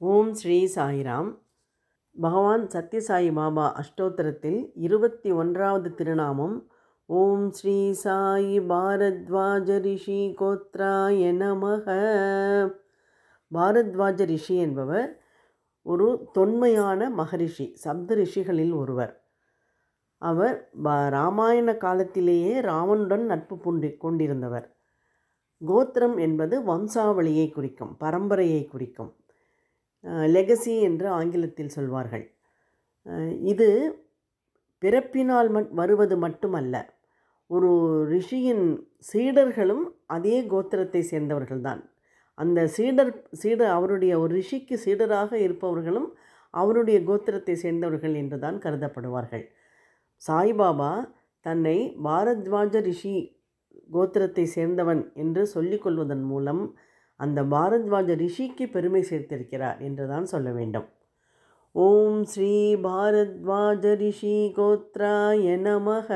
ஓம் ஸ்ரீ சாய்ராம். பகவான் சத்யசாயி பாபா அஷ்டோத்திரத்தில் 21வது திருநாமம் ஓம் ஸ்ரீ சாயி பாரத்வாஜ ரிஷி கோத்ராய நமக. பாரத்வாஜ ரிஷி என்பவர் ஒரு தொன்மையான மகரிஷி, சப்த ரிஷிகளில் ஒருவர். அவர் ராமாயண காலத்திலேயே ராவனுடன் நட்பு கொண்டிருந்தவர். கோத்திரம் என்பது வம்சாவளியை குறிக்கும், பரம்பரையை குறிக்கும். லெகசி என்று ஆங்கிலத்தில் சொல்வார்கள். இது பிறப்பினால் வருவது மட்டுமல்ல, ஒரு ரிஷியின் சீடர்களும் அதே கோத்திரத்தை சேர்ந்தவர்கள்தான். அந்த சீடர் அவருடைய ஒரு ரிஷிக்கு சீடராக இருப்பவர்களும் அவருடைய கோத்திரத்தை சேர்ந்தவர்கள் என்று தான் கருதப்படுவார்கள். சாய்பாபா தன்னை பாரத்வாஜ ரிஷி கோத்திரத்தை சேர்ந்தவன் என்று சொல்லிக்கொள்வதன் மூலம் அந்த பாரத்வாஜ ரிஷிக்கு பெருமை சேர்த்திருக்கிறார் என்று தான் சொல்ல வேண்டும். ஓம் ஸ்ரீ பாரத்வாஜ ரிஷி கோத்ராய நமக.